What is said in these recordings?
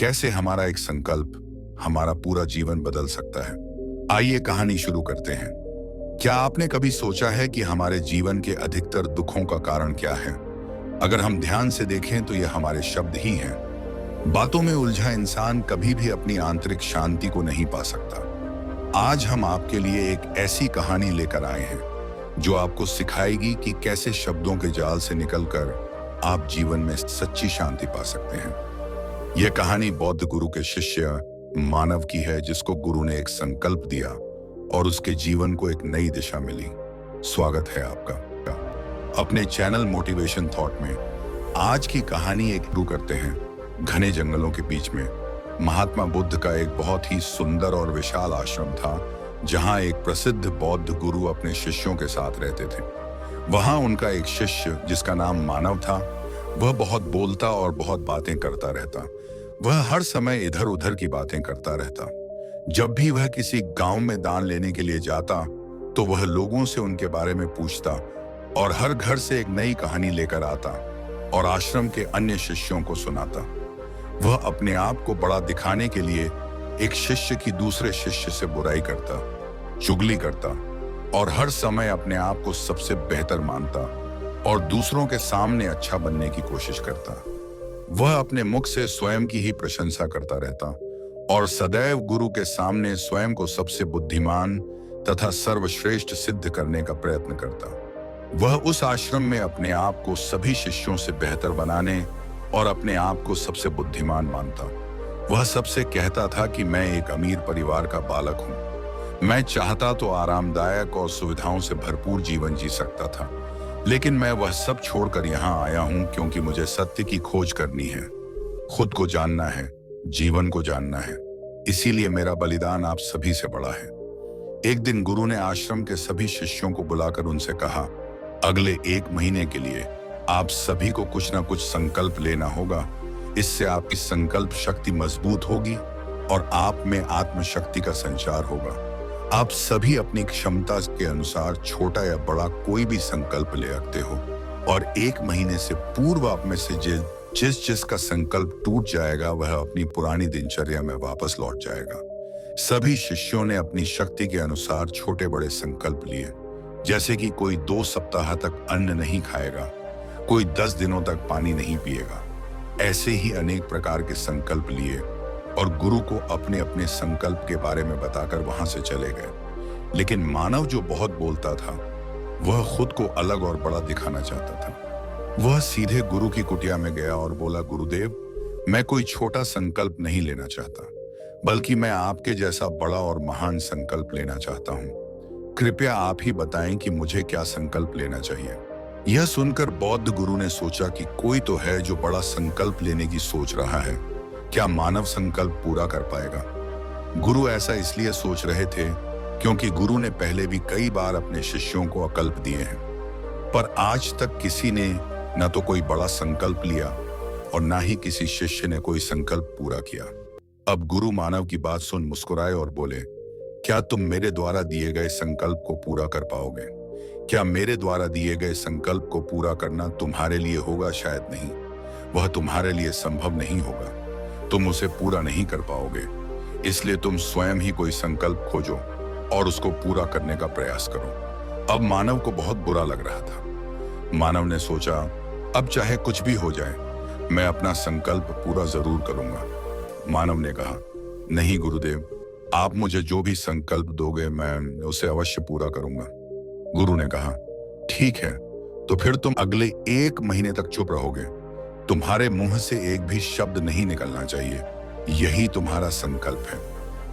कैसे हमारा एक संकल्प हमारा पूरा जीवन बदल सकता है। आइए कहानी शुरू करते हैं। क्या आपने कभी सोचा है कि हमारे जीवन के अधिकतर दुखों का कारण क्या है? अगर हम ध्यान से देखें तो यह हमारे शब्द ही हैं। बातों में उलझा इंसान कभी भी अपनी आंतरिक शांति को नहीं पा सकता। आज हम आपके लिए एक ऐसी कहानी लेकर आए हैं जो आपको सिखाएगी कि कैसे शब्दों के जाल से निकलकर आप जीवन में सच्ची शांति पा सकते हैं। यह कहानी बौद्ध गुरु के शिष्य मानव की है, जिसको गुरु ने एक संकल्प दिया और उसके जीवन को एक नई दिशा मिली। स्वागत है आपका अपने चैनल मोटिवेशन थॉट में। आज की कहानी एक शुरू करते हैं। घने जंगलों के बीच में महात्मा बुद्ध का एक बहुत ही सुंदर और विशाल आश्रम था, जहां एक प्रसिद्ध बौद्ध गुरु अपने शिष्यों के साथ रहते थे। वहां उनका एक शिष्य जिसका नाम मानव था, वह बहुत बोलता और बहुत बातें करता रहता। वह हर समय इधर उधर की बातें करता रहता। जब भी वह किसी गांव में दान लेने के लिए जाता तो वह लोगों से उनके बारे में पूछता और हर घर से एक नई कहानी लेकर आता और आश्रम के अन्य शिष्यों को सुनाता। वह अपने आप को बड़ा दिखाने के लिए एक शिष्य की दूसरे शिष्य से बुराई करता, चुगली करता और हर समय अपने आप को सबसे बेहतर मानता और दूसरों के सामने अच्छा बनने की कोशिश करता। वह अपने मुख से स्वयं की ही प्रशंसा करता रहता और सदैव गुरु के सामने स्वयं को सबसे बुद्धिमान तथा सर्वश्रेष्ठ सिद्ध करने का प्रयत्न करता। वह उस आश्रम में अपने आप को सभी शिष्यों से बेहतर बनाने और अपने आप को सबसे बुद्धिमान मानता। वह सबसे कहता था कि मैं एक अमीर परिवार का बालक हूं। मैं चाहता तो आरामदायक और सुविधाओं से भरपूर जीवन जी सकता था, लेकिन मैं वह सब छोड़कर यहाँ आया हूं क्योंकि मुझे सत्य की खोज करनी है, खुद को जानना है, जीवन को जानना है। इसीलिए मेरा बलिदान आप सभी से बड़ा है। एक दिन गुरु ने आश्रम के सभी शिष्यों को बुलाकर उनसे कहा, अगले 1 महीने के लिए आप सभी को कुछ ना कुछ संकल्प लेना होगा। इससे आपकी संकल्प शक्ति मजबूत होगी और आप में आत्मशक्ति का संचार होगा। आप सभी अपनी क्षमता के अनुसार छोटा या बड़ा कोई भी संकल्प ले सकते हो और 1 महीने से पूर्व आप में से जिसका संकल्प टूट जाएगा वह अपनी पुरानी दिनचर्या में वापस लौट जाएगा। सभी शिष्यों ने अपनी शक्ति के अनुसार छोटे बड़े संकल्प लिए, जैसे कि कोई 2 सप्ताह तक अन्न नहीं खाएगा, कोई 10 दिनों तक पानी नहीं पिएगा। ऐसे ही अनेक प्रकार के संकल्प लिए और गुरु को अपने अपने संकल्प के बारे में बताकर वहां से चले गए। लेकिन मानव, जो बहुत बोलता था, वह खुद को अलग और बड़ा दिखाना चाहता था। वह सीधे गुरु की कुटिया में गया और बोला, गुरुदेव, मैं कोई छोटा संकल्प नहीं लेना चाहता, बल्कि मैं आपके जैसा बड़ा और महान संकल्प लेना चाहता हूँ। कृपया आप ही बताएं कि मुझे क्या संकल्प लेना चाहिए। यह सुनकर बौद्ध गुरु ने सोचा कि कोई तो है जो बड़ा संकल्प लेने की सोच रहा है। क्या मानव संकल्प पूरा कर पाएगा? गुरु ऐसा इसलिए सोच रहे थे क्योंकि गुरु ने पहले भी कई बार अपने शिष्यों को अकल्प दिए हैं, पर आज तक किसी ने न तो कोई बड़ा संकल्प लिया और न ही किसी शिष्य ने कोई संकल्प पूरा किया। अब गुरु मानव की बात सुन मुस्कुराए और बोले, क्या तुम मेरे द्वारा दिए गए संकल्प को पूरा कर पाओगे? क्या मेरे द्वारा दिए गए संकल्प को पूरा करना तुम्हारे लिए होगा? शायद नहीं। वह तुम्हारे लिए संभव नहीं होगा। तुम उसे पूरा नहीं कर पाओगे। इसलिए तुम स्वयं ही कोई संकल्प खोजो और उसको पूरा करने का प्रयास करो। अब मानव को बहुत बुरा लग रहा था। मानव ने सोचा, अब चाहे कुछ भी हो जाए, मैं अपना संकल्प पूरा जरूर करूंगा। मानव ने कहा, नहीं गुरुदेव, आप मुझे जो भी संकल्प दोगे मैं उसे अवश्य पूरा करूंगा। गुरु ने कहा, ठीक है, तो फिर तुम अगले 1 महीने तक चुप रहोगे। तुम्हारे मुंह से एक भी शब्द नहीं निकलना चाहिए। यही तुम्हारा संकल्प है।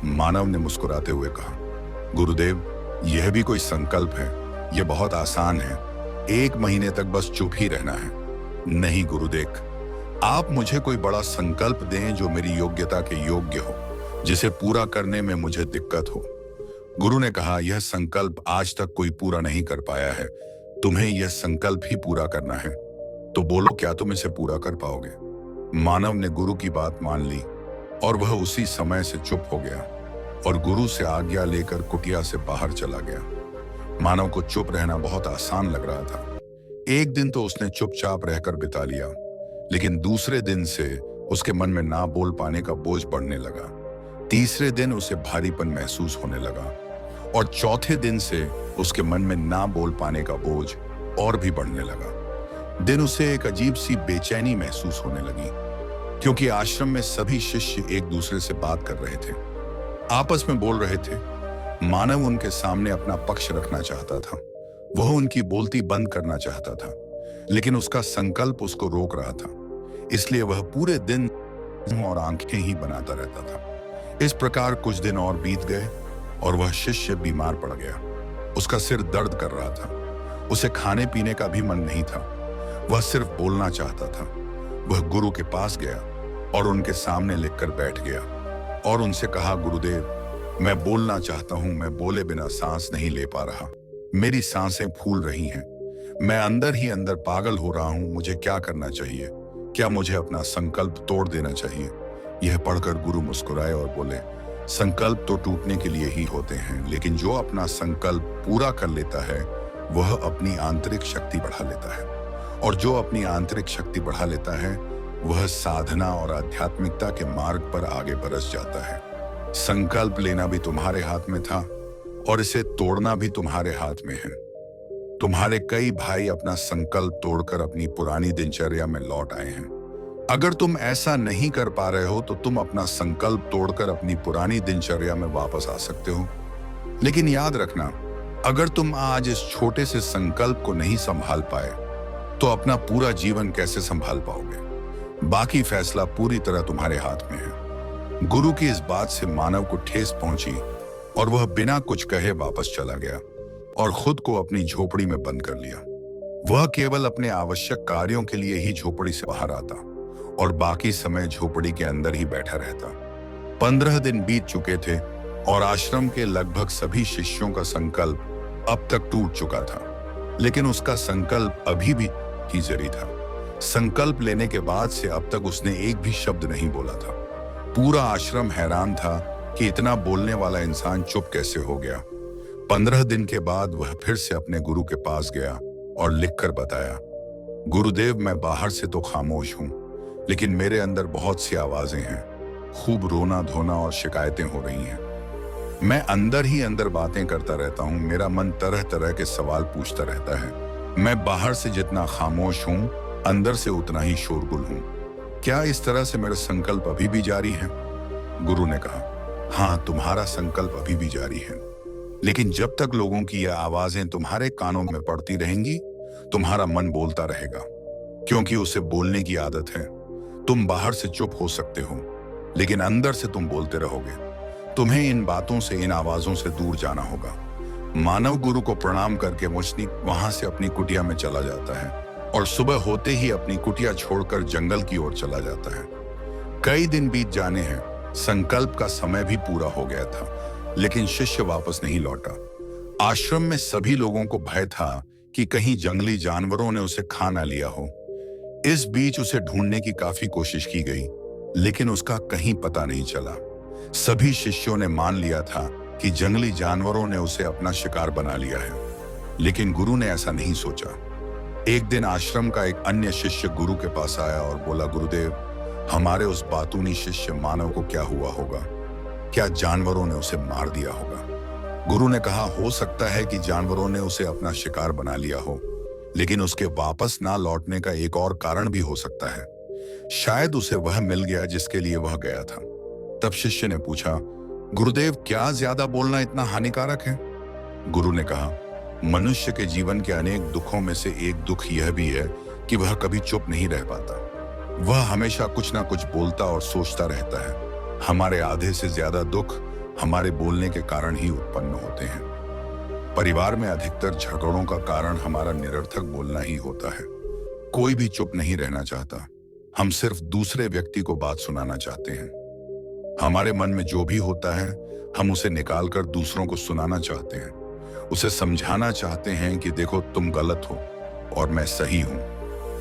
मानव ने मुस्कुराते हुए कहा, गुरुदेव, यह भी कोई संकल्प है? यह बहुत आसान है। 1 महीने तक बस चुप ही रहना है। नहीं गुरुदेव, आप मुझे कोई बड़ा संकल्प दें जो मेरी योग्यता के योग्य हो, जिसे पूरा करने में मुझे दिक्कत हो। गुरु ने कहा, यह संकल्प आज तक कोई पूरा नहीं कर पाया है। तुम्हें यह संकल्प ही पूरा करना है, तो बोलो, क्या तुम इसे पूरा कर पाओगे? मानव ने गुरु की बात मान ली और वह उसी समय से चुप हो गया और गुरु से आज्ञा लेकर कुटिया से बाहर चला गया। मानव को चुप रहना बहुत आसान लग रहा था। एक दिन तो उसने चुपचाप रहकर बिता लिया, लेकिन दूसरे दिन से उसके मन में ना बोल पाने का बोझ बढ़ने लगा। तीसरे दिन उसे भारीपन महसूस होने लगा और चौथे दिन से उसके मन में ना बोल पाने का बोझ और भी बढ़ने लगा। दिन उसे एक अजीब सी बेचैनी महसूस होने लगी, क्योंकि आश्रम में सभी शिष्य एक दूसरे से बात कर रहे थे, आपस में बोल रहे थे। मानव उनके सामने अपना पक्ष रखना चाहता था, वह उनकी बोलती बंद करना चाहता था, लेकिन उसका संकल्प उसको रोक रहा था। इसलिए वह पूरे दिन और आंखें ही बनाता रहता था। इस प्रकार कुछ दिन और बीत गए और वह शिष्य बीमार पड़ गया। उसका सिर दर्द कर रहा था, उसे खाने पीने का भी मन नहीं था, वह सिर्फ बोलना चाहता था। वह गुरु के पास गया और उनके सामने लिखकर बैठ गया और उनसे कहा, गुरुदेव, मैं बोलना चाहता हूं, मैं बोले बिना सांस नहीं ले पा रहा, मेरी सांसें फूल रही हैं, मैं अंदर ही अंदर पागल हो रहा हूं, मुझे क्या करना चाहिए? क्या मुझे अपना संकल्प तोड़ देना चाहिए? यह पढ़कर गुरु मुस्कुराए और बोले, संकल्प तो टूटने के लिए ही होते हैं, लेकिन जो अपना संकल्प पूरा कर लेता है वह अपनी आंतरिक शक्ति बढ़ा लेता है, और जो अपनी आंतरिक शक्ति बढ़ा लेता है वह साधना और आध्यात्मिकता के मार्ग पर आगे बरस जाता है। संकल्प लेना भी तुम्हारे हाथ में था और इसे तोड़ना भी तुम्हारे हाथ में है। तुम्हारे कई भाई अपना संकल्प तोड़कर अपनी पुरानी दिनचर्या में लौट आए हैं। अगर तुम ऐसा नहीं कर पा रहे हो तो तुम अपना संकल्प तोड़कर अपनी पुरानी दिनचर्या में वापस आ सकते हो। लेकिन याद रखना, अगर तुम आज इस छोटे से संकल्प को नहीं संभाल पाए तो अपना पूरा जीवन कैसे संभाल पाओगे? बाकी फैसला पूरी तरह तुम्हारे हाथ में है। गुरु की इस बात से मानव को ठेस पहुंची और वह बिना कुछ कहे वापस चला गया और खुद को अपनी झोपड़ी में बंद कर लिया। वह केवल अपने आवश्यक कार्यों के लिए ही झोपड़ी से बाहर आता और बाकी समय झोपड़ी के अंदर ही बैठा रहता। 15 दिन बीत चुके थे और आश्रम के लगभग सभी शिष्यों का संकल्प अब तक टूट चुका था, लेकिन उसका संकल्प अभी भी जारी था। संकल्प लेने के बाद से अब तक उसने एक भी शब्द नहीं बोला था। पूरा आश्रम हैरान था कि इतना बोलने वाला इंसान चुप कैसे हो गया। 15 दिन के बाद वह फिर से अपने गुरु के पास गया और लिखकर बताया, गुरुदेव, मैं बाहर से तो खामोश हूं, लेकिन मेरे अंदर बहुत सी आवाजें हैं। खूब रोना धोना और शिकायतें हो रही हैं। मैं अंदर ही अंदर बातें करता रहता हूं, मेरा मन तरह तरह के सवाल पूछता रहता है। मैं बाहर से जितना खामोश हूं, अंदर से उतना ही शोरगुल हूं। क्या इस तरह से मेरा संकल्प अभी भी जारी है? गुरु ने कहा, हाँ, तुम्हारा संकल्प अभी भी जारी है, लेकिन जब तक लोगों की यह आवाजें तुम्हारे कानों में पड़ती रहेंगी, तुम्हारा मन बोलता रहेगा, क्योंकि उसे बोलने की आदत है। तुम बाहर से चुप हो सकते हो, लेकिन अंदर से तुम बोलते रहोगे। तुम्हें इन बातों से, इन आवाजों से दूर जाना होगा। मानव गुरु को प्रणाम करके मुचनिक वहां से अपनी कुटिया में चला जाता है और सुबह होते ही अपनी कुटिया छोड़कर जंगल की ओर चला जाता है। कई दिन बीत जाने हैं, संकल्प का समय भी पूरा हो गया था, लेकिन शिष्य वापस नहीं लौटा। आश्रम में सभी लोगों को भय था कि कहीं जंगली जानवरों ने उसे खा ना लिया हो। इस बीच उसे ढूंढने की काफी कोशिश की गई, लेकिन उसका कहीं पता नहीं चला। सभी शिष्यों ने मान लिया था कि जंगली जानवरों ने उसे अपना शिकार बना लिया है, लेकिन गुरु ने ऐसा नहीं सोचा। एक दिन आश्रम का एक अन्य शिष्य गुरु के पास आया और बोला, गुरुदेव, हमारे उस बातूनी शिष्य मानव को क्या हुआ होगा? क्या जानवरों ने उसे मार दिया होगा? गुरु ने कहा, हो सकता है कि जानवरों ने उसे अपना शिकार बना लिया हो, लेकिन उसके वापस ना लौटने का एक और कारण भी हो सकता है। शायद उसे वह मिल गया जिसके लिए वह गया था। तब शिष्य ने पूछा, गुरुदेव, क्या ज्यादा बोलना इतना हानिकारक है? गुरु ने कहा, मनुष्य के जीवन के अनेक दुखों में से एक दुख यह भी है कि वह कभी चुप नहीं रह पाता। वह हमेशा कुछ ना कुछ बोलता और सोचता रहता है। हमारे आधे से ज्यादा दुख हमारे बोलने के कारण ही उत्पन्न होते हैं। परिवार में अधिकतर झगड़ों का कारण हमारा निरर्थक बोलना ही होता है। कोई भी चुप नहीं रहना चाहता, हम सिर्फ दूसरे व्यक्ति को बात सुनाना चाहते हैं। हमारे मन में जो भी होता है हम उसे निकालकर दूसरों को सुनाना चाहते हैं, उसे समझाना चाहते हैं कि देखो, तुम गलत हो और मैं सही हूं।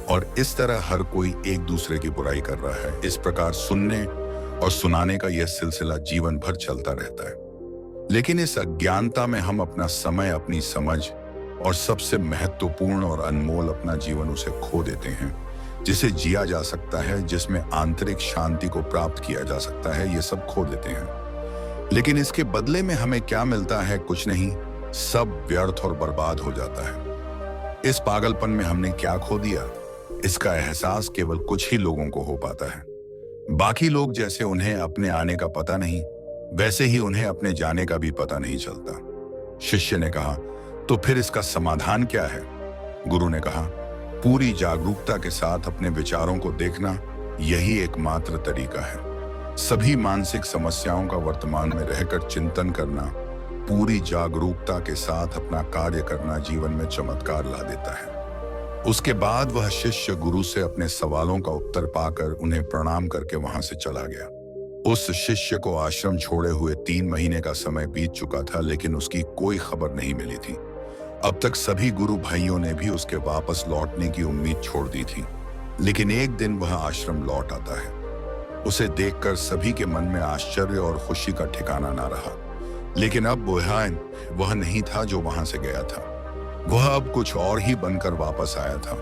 और इस तरह हर कोई एक दूसरे की बुराई कर रहा है। इस प्रकार सुनने और सुनाने का यह सिलसिला जीवन भर चलता रहता है। लेकिन इस अज्ञानता में हम अपना समय, अपनी समझ और सबसे महत्वपूर्ण और अनमोल अपना जीवन उसे खो देते हैं। जिसे जिया जा सकता है, जिसमें आंतरिक शांति को प्राप्त किया जा सकता है, ये सब खो देते हैं। लेकिन इसके बदले में हमें क्या मिलता है? कुछ नहीं, सब व्यर्थ और बर्बाद हो जाता है। इस पागलपन में हमने क्या खो दिया, इसका एहसास केवल कुछ ही लोगों को हो पाता है। बाकी लोग जैसे उन्हें अपने आने का पता नहीं, वैसे ही उन्हें अपने जाने का भी पता नहीं चलता। शिष्य ने कहा, तो फिर इसका समाधान क्या है? गुरु ने कहा, पूरी जागरूकता के साथ अपने विचारों को देखना, यही एकमात्र तरीका है। सभी मानसिक समस्याओं का वर्तमान में रहकर चिंतन करना, पूरी जागरूकता के साथ अपना कार्य करना जीवन में चमत्कार ला देता है। उसके बाद वह शिष्य गुरु से अपने सवालों का उत्तर पाकर उन्हें प्रणाम करके वहां से चला गया। उस शिष्य को आश्रम छोड़े हुए 3 महीने का समय बीत चुका था, लेकिन उसकी कोई खबर नहीं मिली थी। अब तक सभी गुरु भाइयों ने भी उसके वापस लौटने की उम्मीद छोड़ दी थी, लेकिन एक दिन वह आश्रम लौट आता है। उसे देखकर सभी के मन में आश्चर्य और खुशी का ठिकाना ना रहा। लेकिन अब वह नहीं था जो वहां से गया था। वह अब कुछ और ही बनकर वापस आया था।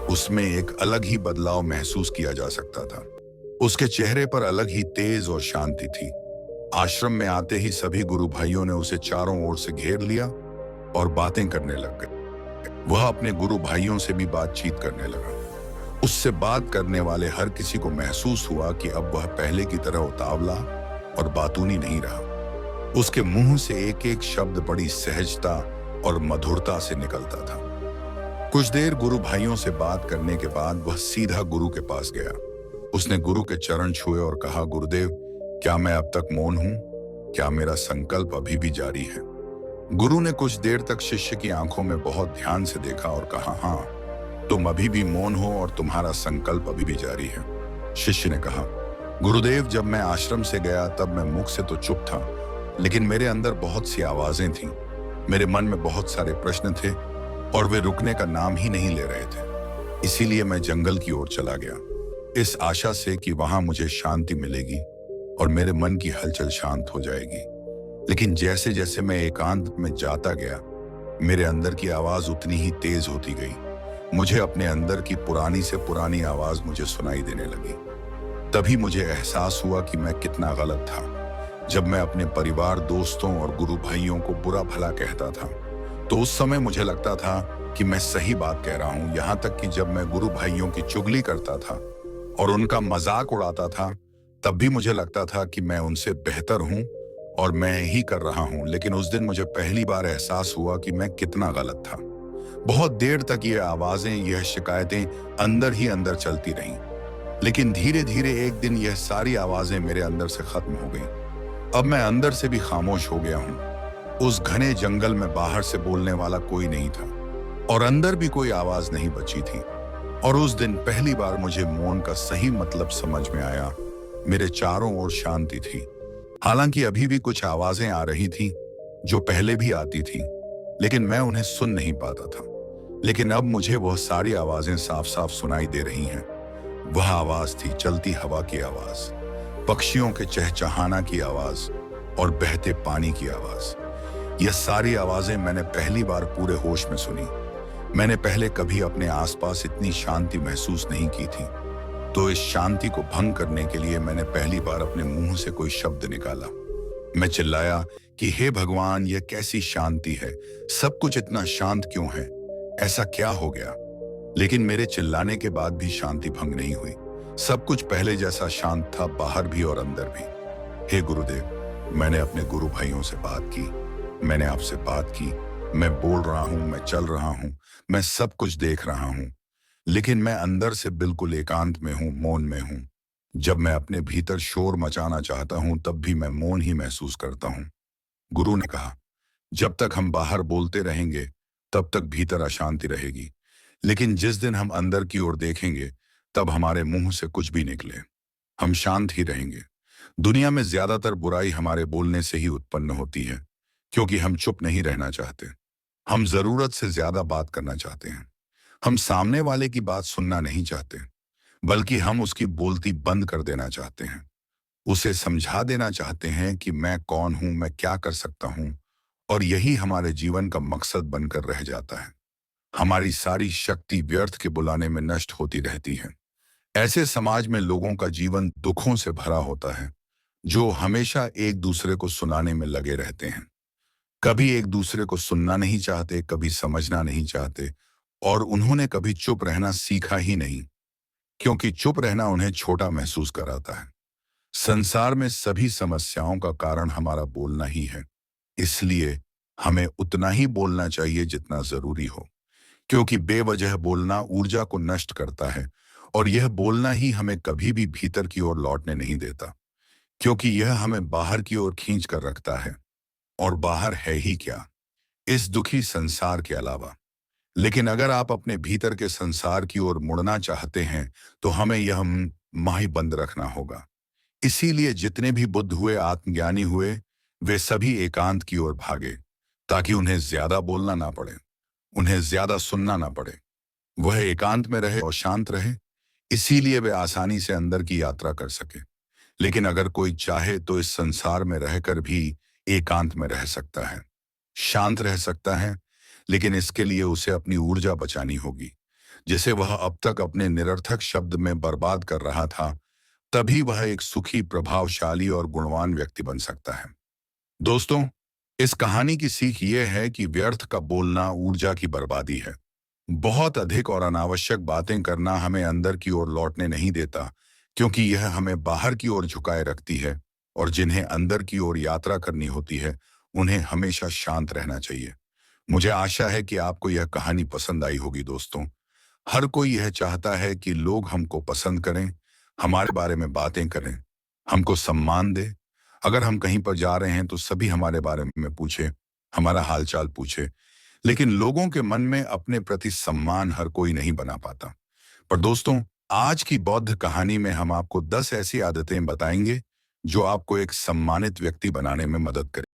उसमें एक अलग ही बदलाव महसूस किया जा सकता था। उसके चेहरे पर अलग ही तेज और शांति थी। आश्रम में आते ही सभी गुरु भाइयों ने उसे चारों ओर से घेर लिया और बातें करने लग गए। वह अपने गुरु भाइयों से भी बातचीत करने लगा। उससे बात करने वाले हर किसी को महसूस हुआ कि अब वह पहले की तरह उतावला और बातूनी नहीं रहा। उसके मुंह से एक एक शब्द बड़ी सहजता और मधुरता से निकलता था। कुछ देर गुरु भाइयों से बात करने के बाद वह सीधा गुरु के पास गया। उसने गुरु के चरण छुए और कहा, गुरुदेव, क्या मैं अब तक मौन हूं? क्या मेरा संकल्प अभी भी जारी है? गुरु ने कुछ देर तक शिष्य की आंखों में बहुत ध्यान से देखा और कहा, हाँ, तुम अभी भी मौन हो और तुम्हारा संकल्प अभी भी जारी है। शिष्य ने कहा, गुरुदेव, जब मैं आश्रम से गया तब मैं मुख से तो चुप था, लेकिन मेरे अंदर बहुत सी आवाजें थीं। मेरे मन में बहुत सारे प्रश्न थे और वे रुकने का नाम ही नहीं ले रहे थे। इसीलिए मैं जंगल की ओर चला गया, इस आशा से कि वहां मुझे शांति मिलेगी और मेरे मन की हलचल शांत हो जाएगी। लेकिन जैसे जैसे मैं एकांत में जाता गया, मेरे अंदर की आवाज उतनी ही तेज होती गई। मुझे अपने अंदर की पुरानी से पुरानी आवाज मुझे सुनाई देने लगी। तभी मुझे एहसास हुआ कि मैं कितना गलत था। जब मैं अपने परिवार, दोस्तों और गुरु भाइयों को बुरा भला कहता था, तो उस समय मुझे लगता था कि मैं सही बात कह रहा हूं। यहां तक कि जब मैं गुरु भाइयों की चुगली करता था और उनका मजाक उड़ाता था, तब भी मुझे लगता था कि मैं उनसे बेहतर हूं और मैं ही कर रहा हूं। लेकिन उस दिन मुझे पहली बार एहसास हुआ कि मैं कितना गलत था। बहुत देर तक ये आवाजें, यह शिकायतें अंदर ही अंदर चलती रहीं। लेकिन धीरे धीरे एक दिन यह सारी आवाजें मेरे अंदर से खत्म हो गईं। अब मैं अंदर से भी खामोश हो गया हूं। उस घने जंगल में बाहर से बोलने वाला कोई नहीं था और अंदर भी कोई आवाज नहीं बची थी। और उस दिन पहली बार मुझे मौन का सही मतलब समझ में आया। मेरे चारों ओर शांति थी। हालांकि अभी भी कुछ आवाजें आ रही थीं, जो पहले भी आती थीं, लेकिन मैं उन्हें सुन नहीं पाता था। लेकिन अब मुझे वह सारी आवाजें साफ साफ सुनाई दे रही हैं। वह आवाज थी चलती हवा की आवाज, पक्षियों के चहचहाना की आवाज और बहते पानी की आवाज। यह सारी आवाजें मैंने पहली बार पूरे होश में सुनी। मैंने पहले कभी अपने आसपास इतनी शांति महसूस नहीं की थी। तो इस शांति को भंग करने के लिए मैंने पहली बार अपने मुंह से कोई शब्द निकाला। मैं चिल्लाया कि हे भगवान, यह कैसी शांति है? सब कुछ इतना शांत क्यों है? ऐसा क्या हो गया? लेकिन मेरे चिल्लाने के बाद भी शांति भंग नहीं हुई। सब कुछ पहले जैसा शांत था, बाहर भी और अंदर भी। हे गुरुदेव, मैंने अपने गुरु भाइयों से बात की, मैंने आपसे बात की। मैं बोल रहा हूं, मैं चल रहा हूं, मैं सब कुछ देख रहा हूं, लेकिन मैं अंदर से बिल्कुल एकांत में हूं, मौन में हूं। जब मैं अपने भीतर शोर मचाना चाहता हूं, तब भी मैं मौन ही महसूस करता हूं। गुरु ने कहा, जब तक हम बाहर बोलते रहेंगे, तब तक भीतर अशांति रहेगी। लेकिन जिस दिन हम अंदर की ओर देखेंगे, तब हमारे मुंह से कुछ भी निकले, हम शांत ही रहेंगे। दुनिया में ज्यादातर बुराई हमारे बोलने से ही उत्पन्न होती है, क्योंकि हम चुप नहीं रहना चाहते। हम जरूरत से ज्यादा बात करना चाहते हैं। हम सामने वाले की बात सुनना नहीं चाहते, बल्कि हम उसकी बोलती बंद कर देना चाहते हैं। उसे समझा देना चाहते हैं कि मैं कौन हूं, मैं क्या कर सकता हूं, और यही हमारे जीवन का मकसद बनकर रह जाता है। हमारी सारी शक्ति व्यर्थ के बुलाने में नष्ट होती रहती है। ऐसे समाज में लोगों का जीवन दुखों से भरा होता है, जो हमेशा एक दूसरे को सुनाने में लगे रहते हैं। कभी एक दूसरे को सुनना नहीं चाहते, कभी समझना नहीं चाहते, और उन्होंने कभी चुप रहना सीखा ही नहीं, क्योंकि चुप रहना उन्हें छोटा महसूस कराता है। संसार में सभी समस्याओं का कारण हमारा बोलना ही है, इसलिए हमें उतना ही बोलना चाहिए जितना जरूरी हो, क्योंकि बेवजह बोलना ऊर्जा को नष्ट करता है, और यह बोलना ही हमें कभी भी भीतर की ओर लौटने नहीं देता, क्योंकि यह हमें बाहर की ओर खींच कर रखता है। और बाहर है ही क्या, इस दुखी संसार के अलावा। लेकिन अगर आप अपने भीतर के संसार की ओर मुड़ना चाहते हैं, तो हमें यह माही बंद रखना होगा। इसीलिए जितने भी बुद्ध हुए, आत्मज्ञानी हुए, वे सभी एकांत की ओर भागे, ताकि उन्हें ज्यादा बोलना ना पड़े, उन्हें ज्यादा सुनना ना पड़े। वह एकांत में रहे और शांत रहे, इसीलिए वे आसानी से अंदर की यात्रा कर सके। लेकिन अगर कोई चाहे तो इस संसार में रहकर भी एकांत में रह सकता है, शांत रह सकता है, लेकिन इसके लिए उसे अपनी ऊर्जा बचानी होगी, जिसे वह अब तक अपने निरर्थक शब्द में बर्बाद कर रहा था। तभी वह एक सुखी, प्रभावशाली और गुणवान व्यक्ति बन सकता है। दोस्तों, इस कहानी की सीख यह है कि व्यर्थ का बोलना ऊर्जा की बर्बादी है। बहुत अधिक और अनावश्यक बातें करना हमें अंदर की ओर लौटने नहीं देता, क्योंकि यह हमें बाहर की ओर झुकाए रखती है, और जिन्हें अंदर की ओर यात्रा करनी होती है, उन्हें हमेशा शांत रहना चाहिए। मुझे आशा है कि आपको यह कहानी पसंद आई होगी दोस्तों। हर कोई यह चाहता है कि लोग हमको पसंद करें, हमारे बारे में बातें करें, हमको सम्मान दें। अगर हम कहीं पर जा रहे हैं तो सभी हमारे बारे में पूछे, हमारा हालचाल पूछे। लेकिन लोगों के मन में अपने प्रति सम्मान हर कोई नहीं बना पाता। पर दोस्तों, आज की बौद्ध कहानी में हम आपको 10 ऐसी आदतें बताएंगे जो आपको एक सम्मानित व्यक्ति बनाने में मदद करें।